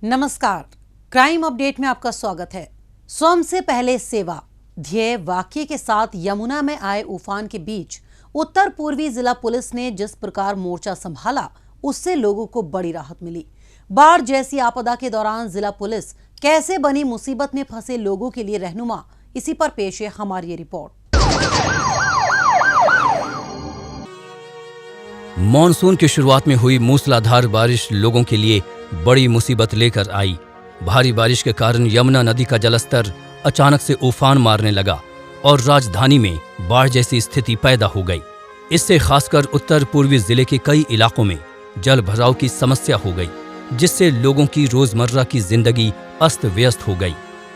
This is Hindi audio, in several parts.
नमस्कार, क्राइम अपडेट में आपका स्वागत है। स्वयं से पहले सेवा ध्येय वाक्य के साथ यमुना में आए उफान के बीच उत्तर पूर्वी जिला पुलिस ने जिस प्रकार मोर्चा संभाला, उससे लोगों को बड़ी राहत मिली। बाढ़ जैसी आपदा के दौरान जिला पुलिस कैसे बनी मुसीबत में फंसे लोगों के लिए रहनुमा, इसी पर पेश है हमारी ये रिपोर्ट। मॉनसून की शुरुआत में हुई मूसलाधार बारिश लोगों के लिए बड़ी मुसीबत लेकर आई। भारी बारिश के कारण यमुना नदी का जलस्तर अचानक से उफान मारने लगा और राजधानी में बाढ़ जैसी स्थिति पैदा हो गई। इससे खासकर उत्तर पूर्वी जिले के कई इलाकों में जल भराव की समस्या हो गई, जिससे लोगों की रोजमर्रा की जिंदगी अस्त व्यस्त हो गई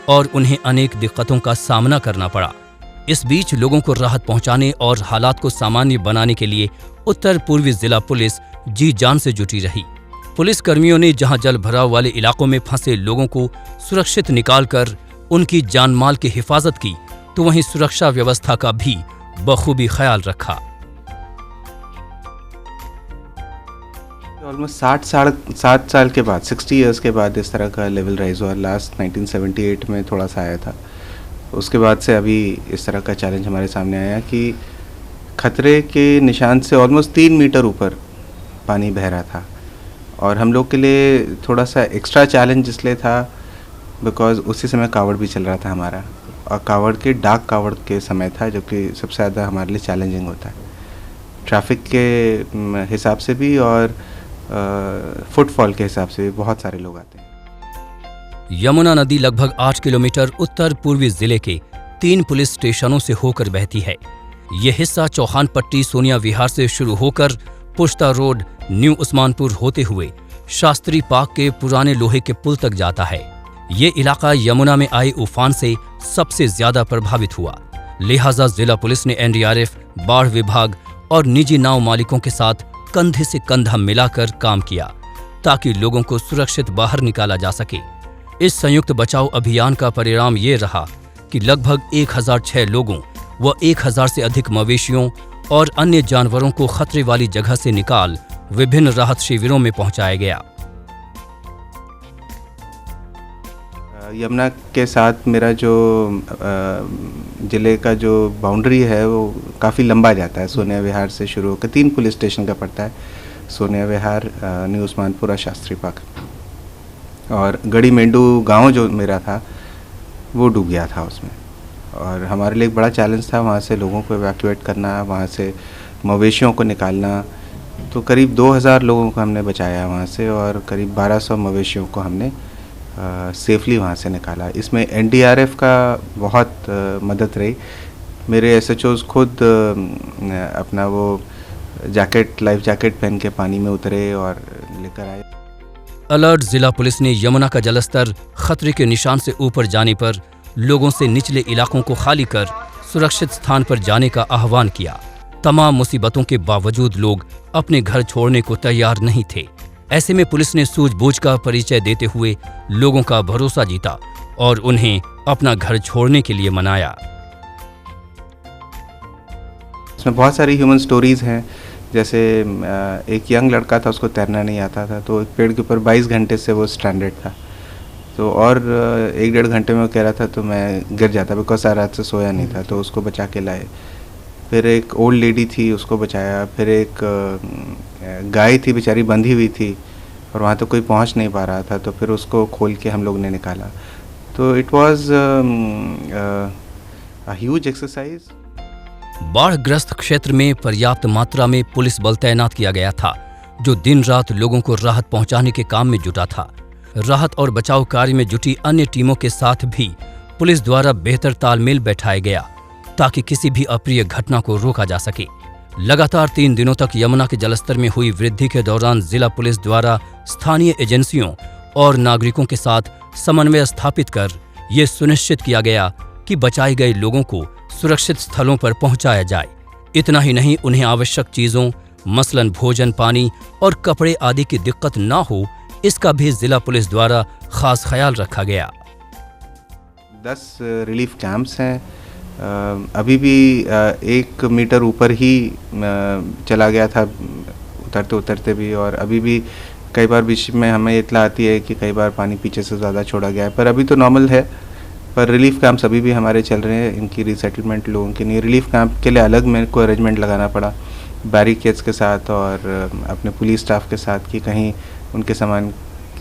और उन्हें अनेक दिक्कतों का सामना करना पड़ा। इस बीच लोगों को राहत पहुंचाने और हालात को सामान्य बनाने के लिए उत्तर पूर्वी जिला पुलिस जी जान से जुटी रही। पुलिस कर्मियों ने जहां जल भराव वाले इलाकों में फंसे लोगों को सुरक्षित निकालकर उनकी जान माल की हिफाजत की, तो वहीं सुरक्षा व्यवस्था का भी बखूबी ख्याल रखा। ऑलमोस्ट 60 साल के बाद 60 इयर्स के बाद इस तरह का लेवल राइज हुआ। लास्ट 1978 में थोड़ा सा आया था। उसके बाद से अभी इस तरह का चैलेंज हमारे सामने आया कि खतरे के निशान से ऑलमोस्ट 3 मीटर ऊपर पानी बह रहा था। और हम लोग के लिए थोड़ा सा एक्स्ट्रा चैलेंज इसलिए था बिकॉज उसी समय कावड़ भी चल रहा था हमारा, और कावड़ के डाक कावड़ के समय था, जो कि सबसे ज़्यादा हमारे लिए चैलेंजिंग होता है ट्रैफिक के हिसाब से भी और फुटफॉल के हिसाब से भी। बहुत सारे लोग आते हैं। यमुना नदी लगभग 8 किलोमीटर उत्तर पूर्वी जिले के 3 पुलिस स्टेशनों से होकर बहती है। ये हिस्सा चौहान पट्टी सोनिया विहार से शुरू होकर पुश्ता रोड, न्यू उस्मानपुर होते हुए शास्त्री पार्क के पुराने लोहे के पुल तक जाता है। ये इलाका यमुना में आए उफान से सबसे ज्यादा प्रभावित हुआ। लिहाजा जिला पुलिस ने एनडीआरएफ, बाढ़ विभाग और निजी नाव मालिकों के साथ कंधे से कंधा मिलाकर काम किया, ताकि लोगों को सुरक्षित बाहर निकाला जा सके। इस संयुक्त बचाव अभियान का परिणाम ये रहा कि लगभग 1006 लोगों व 1000 से अधिक मवेशियों और अन्य जानवरों को खतरे वाली जगह से निकाल विभिन्न राहत शिविरों में पहुंचाया गया। यमुना के साथ मेरा जो ज़िले का जो बाउंड्री है वो काफ़ी लंबा जाता है। सोनिया विहार से शुरू होकर 3 पुलिस स्टेशन का पड़ता है, सोनिया विहार, न्यू उस्मानपुर और शास्त्री पार्क। और गड़ी मेंडू गांव जो मेरा था वो डूब गया था उसमें, और हमारे लिए एक बड़ा चैलेंज था वहाँ से लोगों को इवैक्यूएट करना, वहाँ से मवेशियों को निकालना। तो करीब 2000 लोगों को हमने बचाया वहाँ से, और करीब 1200 मवेशियों को हमने सेफली वहाँ से निकाला। इसमें एनडीआरएफ का बहुत मदद रही। मेरे एसएचओज खुद अपना वो जैकेट, लाइफ जैकेट पहन के पानी में उतरे और लेकर आए। अलर्ट जिला पुलिस ने यमुना का जलस्तर खतरे के निशान से ऊपर जाने पर लोगों से निचले इलाकों को खाली कर सुरक्षित स्थान पर जाने का आह्वान किया। तमाम मुसीबतों के बावजूद लोग अपने घर छोड़ने को तैयार नहीं थे। ऐसे में पुलिस ने सूझबूझ का परिचय देते हुए लोगों का भरोसा जीता और उन्हें अपना घर छोड़ने के लिए मनाया। इसमें बहुत सारी ह्यूमन स्टोरीज हैं। जैसे एक यंग लड़का था, उसको तैरना नहीं आता था, तो एक पेड़ के ऊपर 22 घंटे से वो स्ट्रैंडेड था। तो और 1-1.5 घंटे में वो कह रहा था तो मैं गिर जाता, बिकॉज सारी रात से सोया नहीं था, तो उसको बचा के लाए। फिर एक ओल्ड लेडी थी, उसको बचाया। फिर एक गाय थी, बेचारी बंधी हुई थी और वहाँ तो कोई पहुँच नहीं पा रहा था, तो फिर उसको खोल के हम लोग ने निकाला। तो it was a huge exercise. बाढ़ग्रस्त क्षेत्र में पर्याप्त मात्रा में पुलिस बल तैनात किया गया था, जो दिन रात लोगों को राहत पहुंचाने के काम में जुटा था। राहत और बचाव कार्य में जुटी अन्य टीमों के साथ भी पुलिस द्वारा बेहतर तालमेल बैठाया गया, ताकि किसी भी अप्रिय घटना को रोका जा सके। लगातार 3 दिनों तक यमुना के जलस्तर में हुई वृद्धि के दौरान जिला पुलिस द्वारा स्थानीय एजेंसियों और नागरिकों के साथ समन्वय स्थापित कर ये सुनिश्चित किया गया कि बचाए गए लोगों को सुरक्षित स्थलों पर पहुंचाया जाए। इतना ही नहीं, उन्हें आवश्यक चीजों मसलन भोजन, पानी और कपड़े आदि की दिक्कत न हो, इसका भी जिला पुलिस द्वारा खास ख्याल रखा गया। 10 रिलीफ कैंप्स हैं। अभी भी 1 मीटर ऊपर ही चला गया था उतरते उतरते भी, और अभी भी कई बार बीच में हमें इत्तला आती है कि कई बार पानी पीछे से ज़्यादा छोड़ा गया है, पर अभी तो नॉर्मल है। पर रिलीफ कैंप्स अभी भी हमारे चल रहे हैं। इनकी रीसेटलमेंट लोगों के लिए रिलीफ कैंप के लिए अलग मेरे को अरेंजमेंट लगाना पड़ा बैरिकेड्स के साथ और अपने पुलिस स्टाफ के साथ कि कहीं उनके सामान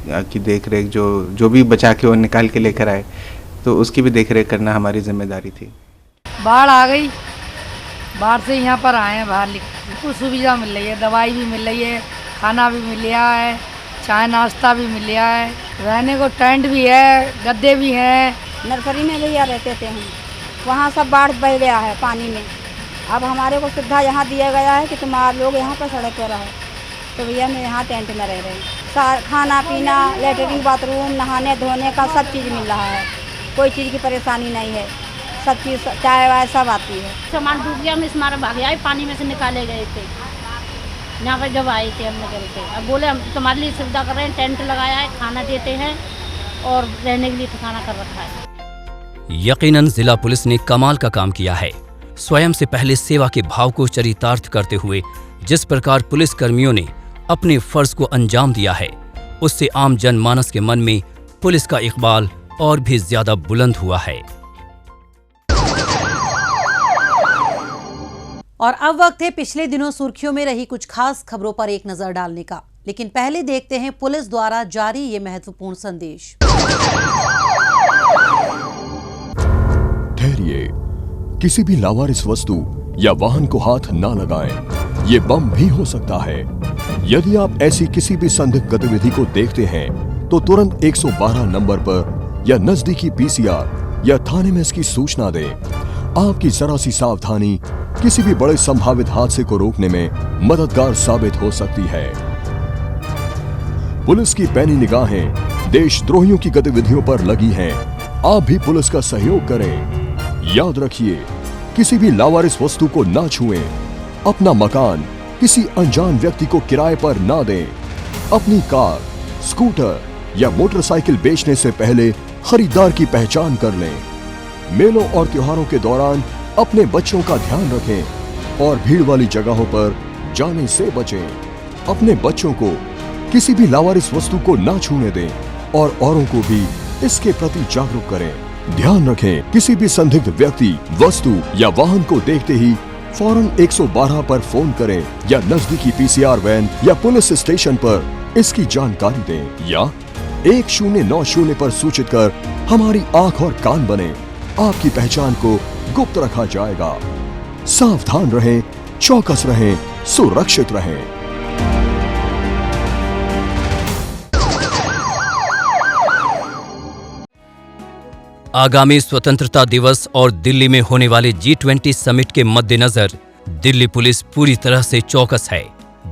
की देख रेख जो भी बचा के वो निकाल के लेकर आए, तो उसकी भी देख रेख करना हमारी जिम्मेदारी थी। बाढ़ आ गई, बाहर से यहाँ पर आए हैं, बाहर बिल्कुल सुविधा मिल रही है, दवाई भी मिल रही है, खाना भी मिल रहा है, चाय नाश्ता भी मिल रहा है, रहने को टेंट भी है, गद्दे भी हैं। नर्सरी में भैया रहते थे हम, वहाँ सब बाढ़ बह गया है पानी में। अब हमारे को सुविधा यहाँ दिया गया है कि तुम्हारे लोग यहाँ पर सड़क पर रहो, तो भैया मैं यहाँ टेंट में रह रहे हैं। खाना पीना, लेटरिन बाथरूम, नहाने धोने का सब चीज़ मिल रहा है, कोई चीज़ की परेशानी नहीं है, सब चीज़ चाय वाय सब आती है। सामान डूब गया, हम इस मारे भाग आए, पानी में से निकाले गए थे। यहाँ पर जब आए थे हम निकल के, अब बोले हम तुम्हारे लिए सुविधा कर रहे हैं, टेंट लगाया है, खाना देते हैं और रहने के लिए ठिकाना कर रखा है। यकीनन जिला पुलिस ने कमाल का काम किया है। स्वयं से पहले सेवा के भाव को चरितार्थ करते हुए जिस प्रकार पुलिस कर्मियों ने अपने फर्ज को अंजाम दिया है, उससे आम जनमानस के मन में पुलिस का इकबाल और भी ज्यादा बुलंद हुआ है। और अब वक्त है पिछले दिनों सुर्खियों में रही कुछ खास खबरों पर एक नजर डालने का, लेकिन पहले देखते हैं पुलिस द्वारा जारी ये महत्वपूर्ण संदेश। ठहरिए, किसी भी लावारिस वस्तु या वाहन को हाथ ना लगाएं। ये बम भी हो सकता है। यदि आप ऐसी किसी भी संदिग्ध गतिविधि को देखते हैं तो तुरंत 112 नंबर पर या नजदीकी पीसीआर या थाने में इसकी सूचना दें। आपकी जरा सी सावधानी किसी भी बड़े संभावित हादसे को रोकने में मददगार साबित हो सकती है। पुलिस की पैनी निगाहें देशद्रोहियों की गतिविधियों पर लगी हैं। आप भी पुलिस का सहयोग करें। याद रखिए, किसी भी लावारिस वस्तु को ना छुएं। अपना मकान किसी अनजान व्यक्ति को किराए पर ना दें। अपनी कार, स्कूटर या मोटरसाइकिल बेचने से पहले खरीदार की पहचान कर लें। मेलों और त्योहारों के दौरान अपने बच्चों का ध्यान रखें और भीड़ वाली जगहों पर जाने से बचें। अपने बच्चों को किसी भी लावारिस वस्तु को ना छूने दें और औरों को भी इसके प्रति जागरूक करें। ध्यान रखें, किसी भी संदिग्ध व्यक्ति, वस्तु या वाहन को देखते ही फौरन 112 पर फोन करें या नजदीकी पीसीआर वैन या पुलिस स्टेशन पर इसकी जानकारी दें या 1090 पर सूचित कर हमारी आंख और कान बने। आपकी पहचान को गुप्त रखा जाएगा। सावधान रहें, चौकस रहें, सुरक्षित रहें। आगामी स्वतंत्रता दिवस और दिल्ली में होने वाले G20 समिट के मद्देनजर दिल्ली पुलिस पूरी तरह से चौकस है।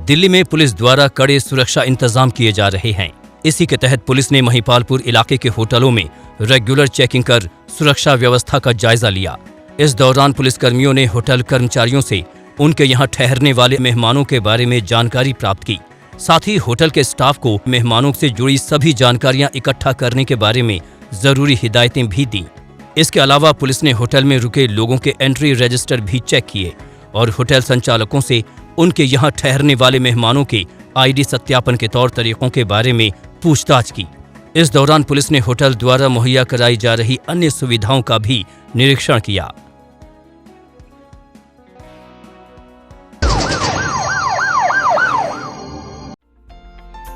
दिल्ली में पुलिस द्वारा कड़े सुरक्षा इंतजाम किए जा रहे हैं। इसी के तहत पुलिस ने महिपालपुर इलाके के होटलों में रेगुलर चेकिंग कर सुरक्षा व्यवस्था का जायजा लिया। इस दौरान पुलिसकर्मियों ने होटल कर्मचारियों से उनके यहाँ ठहरने वाले मेहमानों के बारे में जानकारी प्राप्त की। साथ ही होटल के स्टाफ को मेहमानों से जुड़ी सभी जानकारियां इकट्ठा करने के बारे में जरूरी हिदायतें भी दी। इसके अलावा पुलिस ने होटल में रुके लोगों के एंट्री रजिस्टर भी चेक किए और होटल संचालकों से उनके यहाँ ठहरने वाले मेहमानों के आईडी सत्यापन के तौर तरीकों के बारे में पूछताछ की। इस दौरान पुलिस ने होटल द्वारा मुहैया कराई जा रही अन्य सुविधाओं का भी निरीक्षण किया।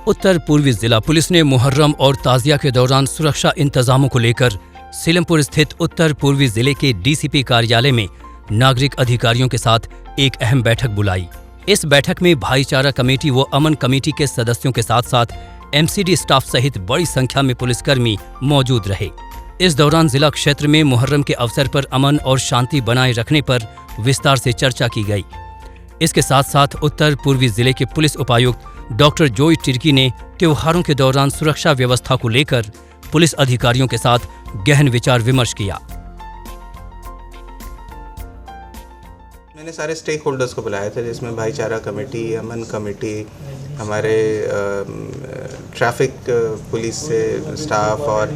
उत्तर पूर्वी जिला पुलिस ने मुहर्रम और ताजिया के दौरान सुरक्षा इंतजामों को लेकर सीलमपुर स्थित उत्तर पूर्वी जिले के डीसीपी कार्यालय में नागरिक अधिकारियों के साथ एक अहम बैठक बुलाई। इस बैठक में भाईचारा कमेटी व अमन कमेटी के सदस्यों के साथ साथ एमसीडी स्टाफ सहित बड़ी संख्या में पुलिसकर्मी मौजूद रहे। इस दौरान जिला क्षेत्र में मुहर्रम के अवसर पर अमन और शांति बनाए रखने पर विस्तार से चर्चा की गई। इसके साथ साथ उत्तर पूर्वी जिले के पुलिस उपायुक्त डॉक्टर जोई टिर्की ने त्योहारों के दौरान सुरक्षा व्यवस्था को लेकर पुलिस अधिकारियों के साथ गहन विचार विमर्श किया। मैंने सारे स्टेक होल्डर्स को बुलाया था, जिसमें भाईचारा कमेटी, अमन कमेटी, हमारे ट्रैफिक पुलिस से स्टाफ और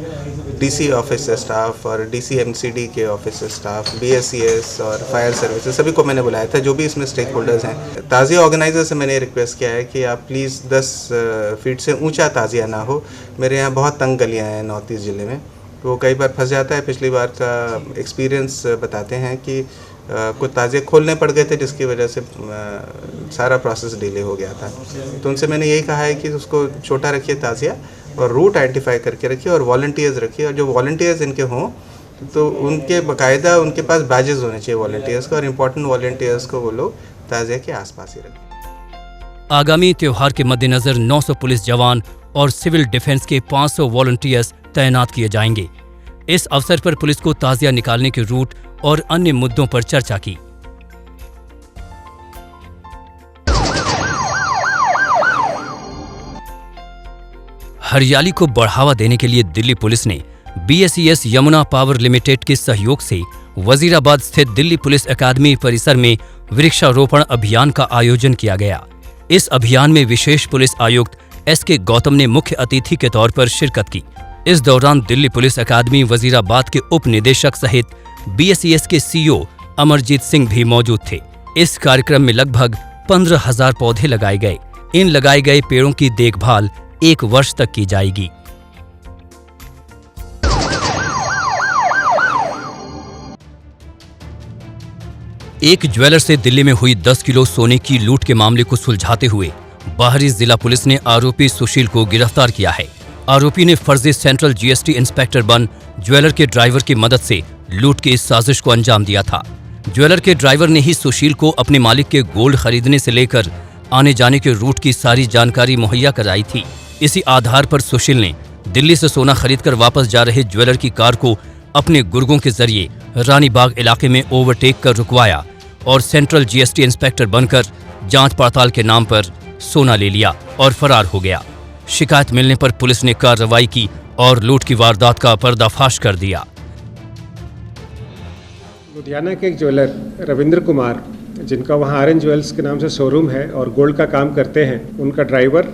डीसी ऑफिस से स्टाफ और डीसीएमसीडी के ऑफिस से स्टाफ, बीएससीएस और फायर सर्विसेज सभी को मैंने बुलाया था, जो भी इसमें स्टेक होल्डर्स हैं। ताज़िया ऑर्गेनाइजर से मैंने रिक्वेस्ट किया है कि आप प्लीज़ 10 फीट से ऊंचा ताज़िया ना हो। मेरे यहाँ बहुत तंग गलियाँ हैं नॉर्थ ईस्ट ज़िले में, तो वो कई बार फंस जाता है। पिछली बार का एक्सपीरियंस बताते हैं कि कुछ ताज़िए खोलने पड़ गए थे, जिसकी वजह से सारा प्रोसेस डिले हो गया था। तो उनसे मैंने यही कहा है कि उसको छोटा रखिए ताज़िया, और रूट आइडेंटिफाई करके रखिए, और वॉलंटियर्स रखिए, और जो वॉलंटियर्स इनके हों तो उनके बाकायदा उनके पास बैजेस होने चाहिए वॉलंटियर्स का, और इम्पोर्टेंट वॉलंटियर्स को वो लोग ताज़िया के आसपास ही रखें। आगामी त्योहार के मद्देनजर 900 पुलिस जवान और सिविल डिफेंस के 500 वॉलंटियर्स तैनात किए जाएंगे। इस अवसर पर पुलिस को ताज़िया निकालने के रूट और अन्य मुद्दों पर चर्चा की। हरियाली को बढ़ावा देने के लिए दिल्ली पुलिस ने बीएसईएस यमुना पावर लिमिटेड के सहयोग से वजीराबाद स्थित दिल्ली पुलिस अकादमी परिसर में वृक्षारोपण अभियान का आयोजन किया गया। इस अभियान में विशेष पुलिस आयुक्त एसके गौतम ने मुख्य अतिथि के तौर पर शिरकत की। इस दौरान दिल्ली पुलिस अकादमी वजीराबाद के उप निदेशक सहित बीएसईएस के सीईओ अमरजीत सिंह भी मौजूद थे। इस कार्यक्रम में लगभग 15,000 पौधे लगाए गए। इन लगाए गए पेड़ों की देखभाल 1 वर्ष तक की जाएगी। एक ज्वेलर से दिल्ली में हुई 10 किलो सोने की लूट के मामले को सुलझाते हुए बाहरी जिला पुलिस ने आरोपी सुशील को गिरफ्तार किया है। आरोपी ने फर्जी सेंट्रल जीएसटी इंस्पेक्टर बन ज्वेलर के ड्राइवर की मदद से लूट की इस साजिश को अंजाम दिया था। ज्वेलर के ड्राइवर ने ही सुशील को अपने मालिक के गोल्ड खरीदने से लेकर आने जाने के रूट की सारी जानकारी मुहैया कराई थी। इसी आधार पर सुशील ने दिल्ली से सोना खरीदकर वापस जा रहे ज्वेलर की कार को अपने गुर्गों के जरिए रानीबाग इलाके में ओवरटेक कर रुकवाया और सेंट्रल जीएसटी इंस्पेक्टर बनकर जांच पड़ताल के नाम पर सोना ले लिया और फरार हो गया। शिकायत मिलने पर पुलिस ने कार्रवाई की और लूट की वारदात का पर्दाफाश कर दिया। लुधियाना के एक ज्वेलर रविंद्र कुमार, जिनका वहाँ आर्यन ज्वेल्स के नाम से शोरूम है और गोल्ड का काम करते हैं, उनका ड्राइवर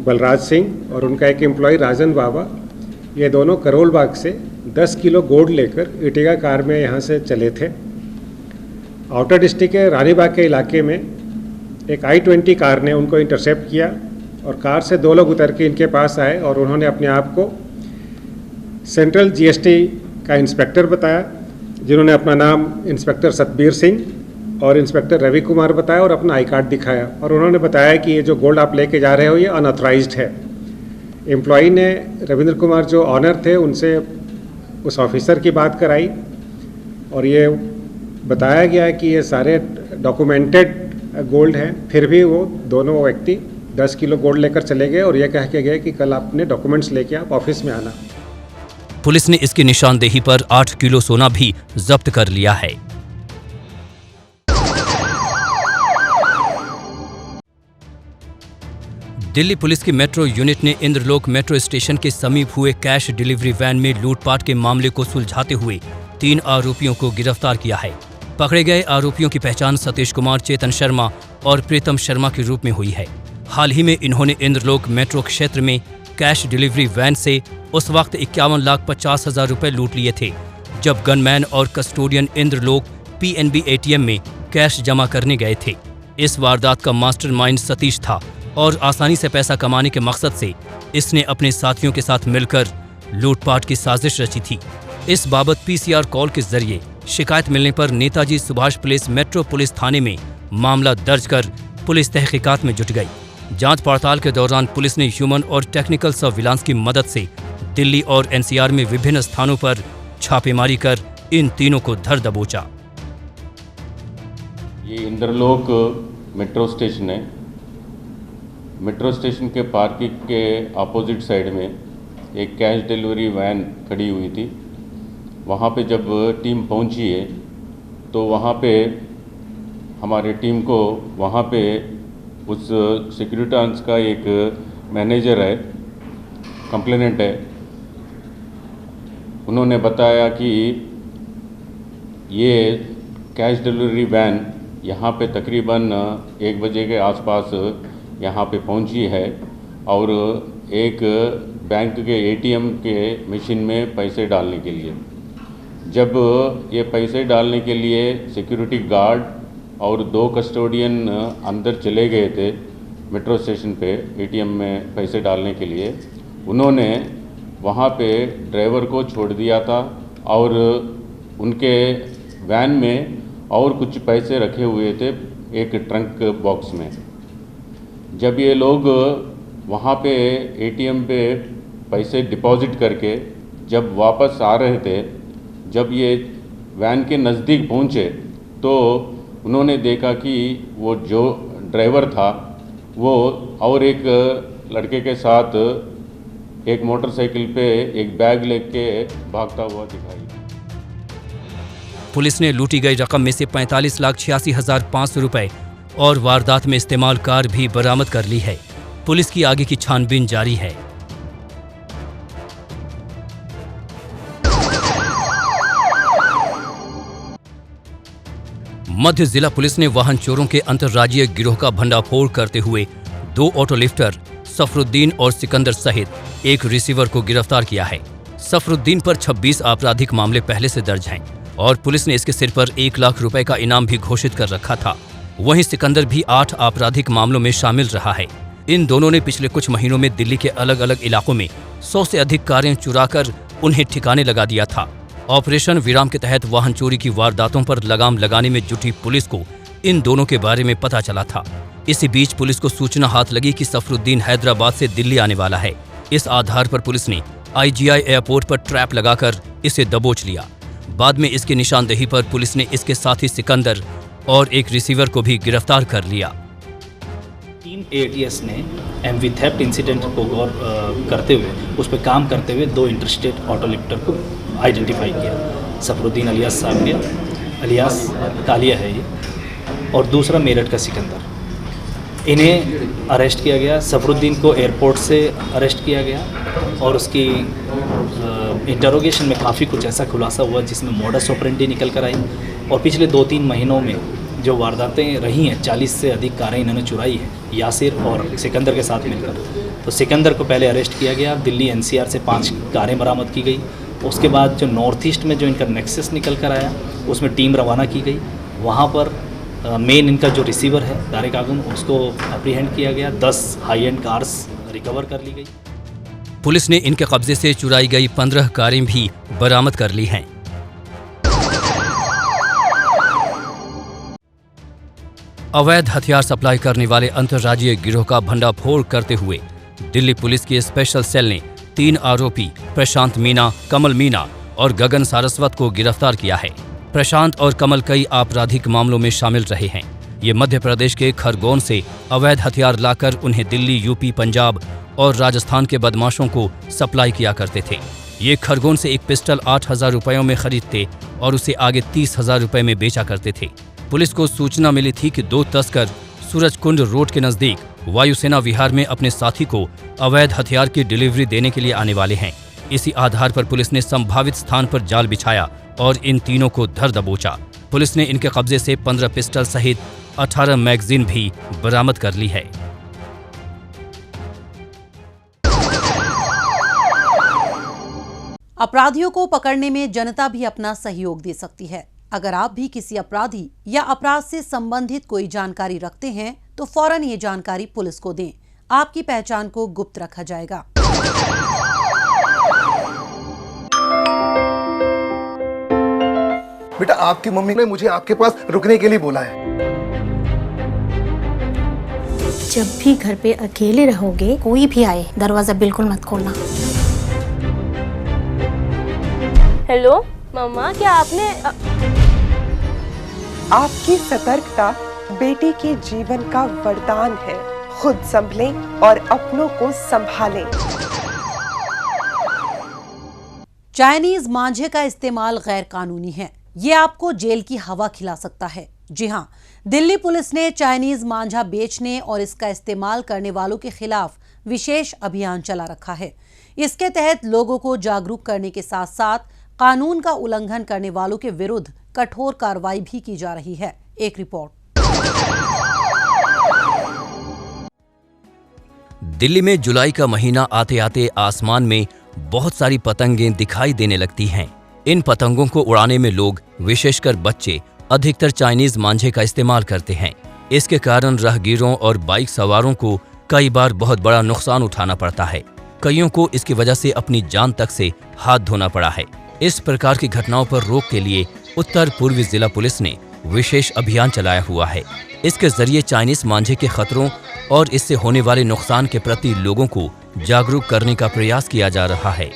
बलराज सिंह और उनका एक एम्प्लॉय राजन बाबा, ये दोनों करोल बाग से 10 किलो गोल्ड लेकर इटिगा कार में यहाँ से चले थे। आउटर डिस्ट्रिक्ट के रानीबाग के इलाके में एक I-20 कार ने उनको इंटरसेप्ट किया और कार से 2 लोग उतर के इनके पास आए और उन्होंने अपने आप को सेंट्रल जीएसटी का इंस्पेक्टर बताया, जिन्होंने अपना नाम इंस्पेक्टर सतबीर सिंह और इंस्पेक्टर रवि कुमार बताया और अपना आई कार्ड दिखाया, और उन्होंने बताया कि ये जो गोल्ड आप लेके जा रहे हो ये अनऑथराइज्ड है। एम्प्लॉई ने रविंद्र कुमार जो ऑनर थे उनसे उस ऑफिसर की बात कराई और ये बताया गया कि ये सारे डॉक्यूमेंटेड गोल्ड हैं। फिर भी वो दोनों व्यक्ति 10 किलो गोल्ड लेकर चले गए और ये कह के गए कि कल अपने डॉक्यूमेंट्स लेके आप ऑफिस में आना। पुलिस ने इसकी निशानदेही पर 8 किलो सोना भी जब्त कर लिया है। दिल्ली पुलिस की मेट्रो यूनिट ने इंद्रलोक मेट्रो स्टेशन के समीप हुए कैश डिलीवरी वैन में लूटपाट के मामले को सुलझाते हुए 3 आरोपियों को गिरफ्तार किया है। पकड़े गए आरोपियों की पहचान सतीश कुमार, चेतन शर्मा और प्रीतम शर्मा के रूप में हुई है। हाल ही में इन्होंने इंद्रलोक मेट्रो क्षेत्र में कैश डिलीवरी वैन से उस वक्त 51,50,000 रुपए लूट लिए थे, जब गनमैन और कस्टोडियन इंद्रलोक पीएनबी एटीएम में कैश जमा करने गए थे। इस वारदात का मास्टरमाइंड सतीश था और आसानी से पैसा कमाने के मकसद से इसने अपने साथियों के साथ मिलकर लूटपाट की साजिश रची थी। इस बाबत पीसीआर कॉल के जरिए शिकायत मिलने पर Netaji Subhash place metro police थाने में मामला दर्ज कर पुलिस तहकीकात में जुट गई। जांच पड़ताल के दौरान पुलिस ने ह्यूमन और टेक्निकल सर्विलांस की मदद से दिल्ली और एनसीआर में विभिन्न स्थानों पर छापेमारी कर इन तीनों को धर दबोचा। ये इंद्रलोक मेट्रो स्टेशन है। मेट्रो स्टेशन के पार्किंग के अपोजिट साइड में एक कैश डिलीवरी वैन खड़ी हुई थी। वहाँ पे जब टीम पहुँची है तो वहाँ पे हमारे टीम को वहाँ पे उस सिक्योरिटांस का एक मैनेजर है, कंप्लेनेंट है, उन्होंने बताया कि ये कैश डिलीवरी वैन यहाँ पे तकरीबन 1 बजे के आसपास यहाँ पे पहुँची है और एक बैंक के एटीएम के मशीन में पैसे डालने के लिए। जब ये पैसे डालने के लिए सिक्योरिटी गार्ड और 2 कस्टोडियन अंदर चले गए थे मेट्रो स्टेशन पे एटीएम में पैसे डालने के लिए, उन्होंने वहाँ पे ड्राइवर को छोड़ दिया था और उनके वैन में और कुछ पैसे रखे हुए थे एक ट्रंक बॉक्स में। जब ये लोग वहाँ पे एटीएम पे पैसे डिपॉजिट करके जब वापस आ रहे थे, जब ये वैन के नज़दीक पहुँचे तो उन्होंने देखा कि वो जो ड्राइवर था वो और एक लड़के के साथ एक मोटरसाइकिल पे एक बैग लेके भागता हुआ दिखाई। पुलिस ने लूटी गई रकम में से 45,86,500 रुपए और वारदात में इस्तेमाल कार भी बरामद कर ली है। पुलिस की आगे की छानबीन जारी है। मध्य जिला पुलिस ने वाहन चोरों के अंतर्राज्यीय गिरोह का भंडाफोड़ करते हुए 2 ऑटो लिफ्टर सफरुद्दीन और सिकंदर सहित एक रिसीवर को गिरफ्तार किया है। सफरुद्दीन पर 26 आपराधिक मामले पहले से दर्ज हैं और पुलिस ने इसके सिर पर 1 लाख रुपए का इनाम भी घोषित कर रखा था। वहीं सिकंदर भी 8 आपराधिक मामलों में शामिल रहा है। इन दोनों ने पिछले कुछ महीनों में दिल्ली के अलग अलग इलाकों में 100 से अधिक कारें चुराकर उन्हें ठिकाने लगा दिया था। ऑपरेशन विराम के तहत वाहन चोरी की वारदातों पर लगाम लगाने में जुटी पुलिस को इन दोनों के बारे में पता चला था। इसी बीच पुलिस को सूचना हाथ लगी कि सफरुद्दीन हैदराबाद से दिल्ली आने वाला है। इस आधार पर पुलिस ने IGI एयरपोर्ट पर ट्रैप लगाकर इसे दबोच लिया। बाद में इसकी निशानदेही पर पुलिस ने इसके साथी सिकंदर और एक रिसीवर को भी गिरफ्तार कर लिया। टीम ATS ने MV थेफ्ट इंसिडेंट को गौर करते हुए उस पर काम करते हुए 2 इंटरस्टेट ऑटो लिफ्टर को आइडेंटिफाई किया। सफरुद्दीन अलियास सामिया अलियास कालिया है ये, और दूसरा मेरठ का सिकंदर। इन्हें अरेस्ट किया गया। सफरुद्दीन को एयरपोर्ट से अरेस्ट किया गया और उसकी इंटरोगेशन में काफ़ी कुछ ऐसा खुलासा हुआ जिसमें मोडस ऑपरेंडी निकल कर आई। और पिछले 2-3 महीनों में जो वारदातें रही हैं, 40 से अधिक कारें इन्होंने चुराई हैं यासिर और सिकंदर के साथ मिलकर। तो सिकंदर को पहले अरेस्ट किया गया। दिल्ली NCR से 5 कारें बरामद की गई। उसके बाद जो नॉर्थ ईस्ट में जो इनका नेक्सस निकल कर आया उसमें टीम रवाना की गई। वहाँ पर मेन इनका जो रिसीवर है तारिक आगम, उसको अप्रीहेंड किया गया। 10 हाई एंड कार्स रिकवर कर ली गई। पुलिस ने इनके कब्जे से चुराई गई 15 कारें भी बरामद कर ली हैं। अवैध हथियार सप्लाई करने वाले अंतर्राज्यीय गिरोह का भंडाफोड़ करते हुए दिल्ली पुलिस की स्पेशल सेल ने 3 आरोपी प्रशांत मीना, कमल मीना और गगन सारस्वत को गिरफ्तार किया है। प्रशांत और कमल कई आपराधिक मामलों में शामिल रहे हैं। ये मध्य प्रदेश के खरगोन से अवैध हथियार लाकर उन्हें दिल्ली, यूपी, पंजाब और राजस्थान के बदमाशों को सप्लाई किया करते थे। ये खरगोन से एक पिस्टल 8,000 रुपयों में खरीदते और उसे आगे 30,000 रुपये में बेचा करते थे। पुलिस को सूचना मिली थी कि 2 तस्कर सूरजकुंड रोड के नजदीक वायुसेना विहार में अपने साथी को अवैध हथियार की डिलीवरी देने के लिए आने वाले हैं। इसी आधार पर पुलिस ने संभावित स्थान पर जाल बिछाया और इन तीनों को धर दबोचा। पुलिस ने इनके कब्जे से 15 पिस्टल सहित 18 मैगजीन भी बरामद कर ली है। अपराधियों को पकड़ने में जनता भी अपना सहयोग दे सकती है। अगर आप भी किसी अपराधी या अपराध से संबंधित कोई जानकारी रखते हैं तो फौरन ये जानकारी पुलिस को दें। आपकी पहचान को गुप्त रखा जाएगा। बेटा, आपकी मम्मी ने मुझे आपके पास रुकने के लिए बोला है। जब भी घर पे अकेले रहोगे, कोई भी आए दरवाजा बिल्कुल मत खोलना। हेलो मम्मा, क्या आपने आपकी सतर्कता बेटी के जीवन का वरदान है। खुद संभलें और अपनों को संभालें। चाइनीज मांझे का इस्तेमाल गैर कानूनी है। ये आपको जेल की हवा खिला सकता है। जी हां, दिल्ली पुलिस ने चाइनीज मांझा बेचने और इसका इस्तेमाल करने वालों के खिलाफ विशेष अभियान चला रखा है। इसके तहत लोगों को जागरूक करने के साथ साथ कानून का उल्लंघन करने वालों के विरुद्ध कठोर कार्रवाई भी की जा रही है। एक रिपोर्ट। दिल्ली में जुलाई का महीना आते आते आसमान में बहुत सारी पतंगें दिखाई देने लगती हैं। इन पतंगों को उड़ाने में लोग, विशेषकर बच्चे, अधिकतर चाइनीज मांझे का इस्तेमाल करते हैं। इसके कारण राहगीरों और बाइक सवारों को कई बार बहुत बड़ा नुकसान उठाना पड़ता है। कईयों को इसकी वजह से अपनी जान तक से हाथ धोना पड़ा है। इस प्रकार की घटनाओं पर रोक के लिए उत्तर पूर्वी जिला पुलिस ने विशेष अभियान चलाया हुआ है। इसके जरिए चाइनीज मांझे के खतरों और इससे होने वाले नुकसान के प्रति लोगों को जागरूक करने का प्रयास किया जा रहा है।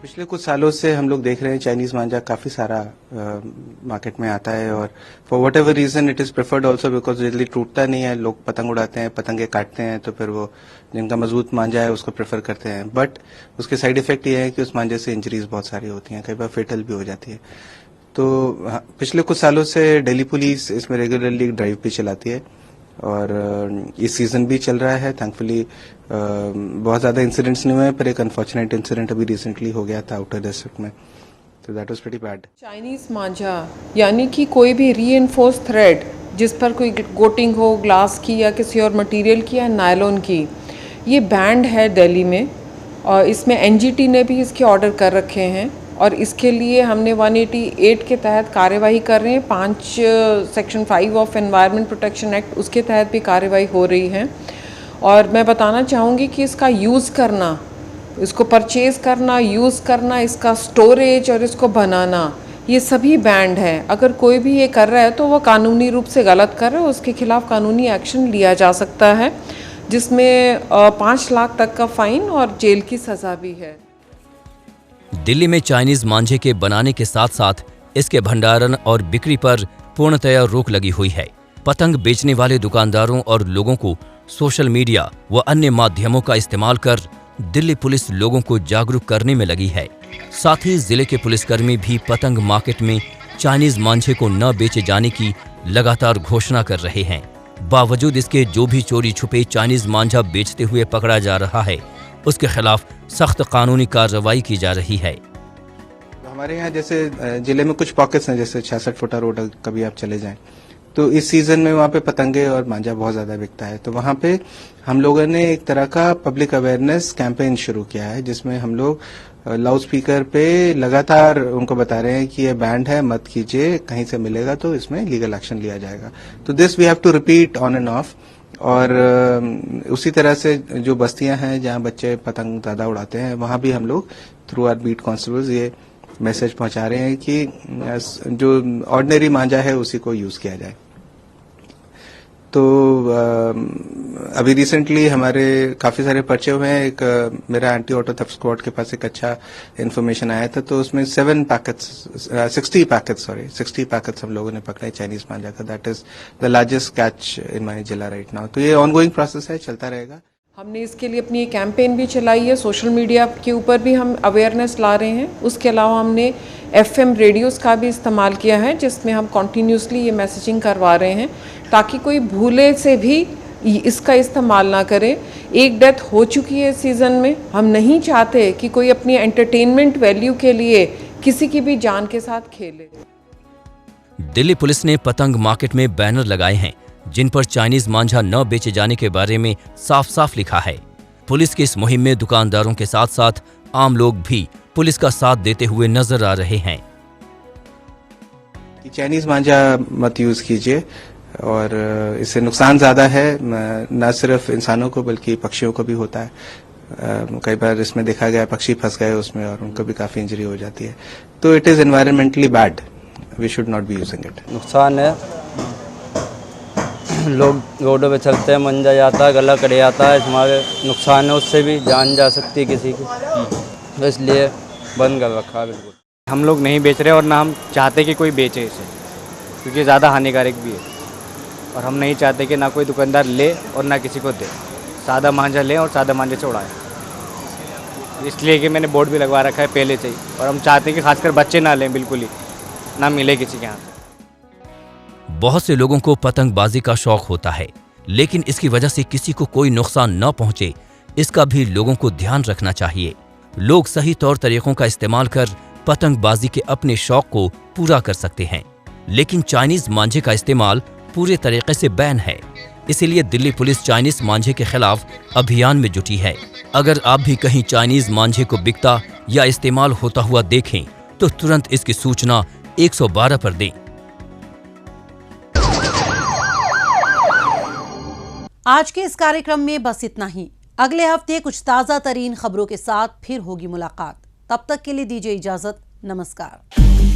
पिछले कुछ सालों से हम लोग देख रहे हैं चाइनीज मांझा काफी सारा मार्केट में आता है और for whatever reason it is preferred also because जल्दी टूटता नहीं है। लोग पतंग उड़ाते हैं, पतंगे काटते हैं, तो फिर वो जिनका मजबूत मांझा है उसको प्रेफर करते हैं। बट उसके साइड इफेक्ट ये है कि उस मांझे से इंजरीज बहुत सारी होती हैं, कई बार फेटल भी हो जाती है। तो पिछले कुछ सालों से दिल्ली पुलिस इसमें रेगुलरली ड्राइव भी चलाती है और इस सीजन भी चल रहा है। थैंकफुली बहुत ज्यादा इंसिडेंट्स नहीं हुए, पर एक अनफॉर्चुनेट इंसिडेंट अभी रिसेंटली हो गया था आउटर डिस्ट्रिक्ट में, तो that was pretty bad. Chinese मांझा यानी कि कोई भी रीइंफोर्स थ्रेड जिस पर कोई कोटिंग हो ग्लास की या किसी और मटेरियल की या नायलॉन की, ये बैंड है दिल्ली में और इसमें एनजीटी ने भी इसके ऑर्डर कर रखे हैं और इसके लिए हमने 188 के तहत कार्यवाही कर रहे हैं। 5 section 5 of environment protection act उसके तहत भी कार्यवाही हो रही है। और मैं बताना चाहूँगी कि इसका यूज़ करना, इसको परचेज़ करना, यूज़ करना, इसका स्टोरेज और इसको बनाना, ये सभी बैंड है। अगर कोई भी ये कर रहा है तो वो कानूनी रूप से गलत कर रहा है, उसके खिलाफ कानूनी एक्शन लिया जा सकता है, जिसमें 5 लाख तक का फाइन और जेल की सज़ा भी है। दिल्ली में चाइनीज मांझे के बनाने के साथ साथ इसके भंडारण और बिक्री पर पूर्णतया रोक लगी हुई है। पतंग बेचने वाले दुकानदारों और लोगों को सोशल मीडिया व अन्य माध्यमों का इस्तेमाल कर दिल्ली पुलिस लोगों को जागरूक करने में लगी है। साथ ही जिले के पुलिसकर्मी भी पतंग मार्केट में चाइनीज मांझे को न बेचे जाने की लगातार घोषणा कर रहे हैं। बावजूद इसके जो भी चोरी छुपे चाइनीज मांझा बेचते हुए पकड़ा जा रहा है, उसके खिलाफ सख्त कानूनी कार्रवाई की जा रही है। हमारे यहाँ जैसे जिले में कुछ पॉकेट्स हैं, जैसे 66 फुटा रोड कभी आप चले जाएं तो इस सीजन में वहाँ पे पतंगे और मांझा बहुत ज्यादा बिकता है। तो वहाँ पे हम लोगों ने एक तरह का पब्लिक अवेयरनेस कैंपेन शुरू किया है, जिसमें हम लोग लाउड स्पीकर पे लगातार उनको बता रहे हैं कि ये बैंड है, मत कीजिए, कहीं से मिलेगा तो इसमें लीगल एक्शन लिया जाएगा। तो this we have to repeat on and off. और उसी तरह से जो बस्तियां हैं जहां बच्चे पतंग ज्यादा उड़ाते हैं, वहां भी हम लोग थ्रू आवर बीट कांस्टेबल्स ये मैसेज पहुंचा रहे हैं कि जो ऑर्डिनरी मांझा है उसी को यूज किया जाए। तो अभी रिसेंटली हमारे काफी सारे पर्चे हुए हैं। एक मेरा एंटी ऑटो थेफ्ट स्क्वाड के पास एक अच्छा इन्फॉर्मेशन आया था, तो उसमें 60 पैकेट्स हम लोगों ने पकड़े चाइनीज मांझा का। That is the largest catch in my जिला राइट नाउ। तो ये ऑनगोइंग प्रोसेस है, चलता रहेगा। हमने इसके लिए अपनी कैंपेन भी चलाई है, सोशल मीडिया के ऊपर भी हम अवेयरनेस ला रहे हैं। उसके अलावा हमने FM रेडियोस का भी इस्तेमाल किया है, जिसमें हम कॉन्टीन्यूसली ये मैसेजिंग करवा रहे हैं ताकि कोई भूले से भी इसका इस्तेमाल ना करे। एक डेथ हो चुकी है इस सीज़न में, हम नहीं चाहते कि कोई अपनी एंटरटेनमेंट वैल्यू के लिए किसी की भी जान के साथ खेले। दिल्ली पुलिस ने पतंग मार्केट में बैनर लगाए हैं जिन पर चाइनीज मांझा न बेचे जाने के बारे में साफ साफ लिखा है। पुलिस की इस मुहिम में दुकानदारों के साथ साथ आम लोग भी पुलिस का साथ देते हुए नजर आ रहे हैं। चाइनीज मांझा मत यूज कीजिए और इससे नुकसान ज्यादा है, न सिर्फ इंसानों को बल्कि पक्षियों को भी होता है। कई बार इसमें देखा गया पक्षी फंस गए उसमें और उनको भी काफी इंजरी हो जाती है। तो it is environmentally bad, we should not be using it. नुकसान है, लोग रोडों पे चलते हैं, मंजा जाता है, गला कट जाता है, हमारे नुकसान है, उससे भी जान जा सकती है किसी की, तो इसलिए बंद कर रखा है। बिल्कुल हम लोग नहीं बेच रहे और ना हम चाहते कि कोई बेचे इसे, क्योंकि ज़्यादा हानिकारक भी है और हम नहीं चाहते कि ना कोई दुकानदार ले और ना किसी को दे। सादा मांझा लें और सादा मांझे से उड़ाएं, इसलिए कि मैंने बोर्ड भी लगवा रखा है पहले से ही। और हम चाहते हैं कि खासकर बच्चे ना लें, बिल्कुल ही ना मिले किसी के हाथ। बहुत से लोगों को पतंगबाजी का शौक होता है, लेकिन इसकी वजह से किसी को कोई नुकसान न पहुंचे, इसका भी लोगों को ध्यान रखना चाहिए। लोग सही तौर तरीकों का इस्तेमाल कर पतंगबाजी के अपने शौक को पूरा कर सकते हैं, लेकिन चाइनीज मांझे का इस्तेमाल पूरे तरीके से बैन है। इसीलिए दिल्ली पुलिस चाइनीज मांझे के खिलाफ अभियान में जुटी है। अगर आप भी कहीं चाइनीज मांझे को बिकता या इस्तेमाल होता हुआ देखें तो तुरंत इसकी सूचना 112 पर दें। आज के इस कार्यक्रम में बस इतना ही। अगले हफ्ते कुछ ताजा तरीन खबरों के साथ फिर होगी मुलाकात। तब तक के लिए दीजिए इजाजत। नमस्कार।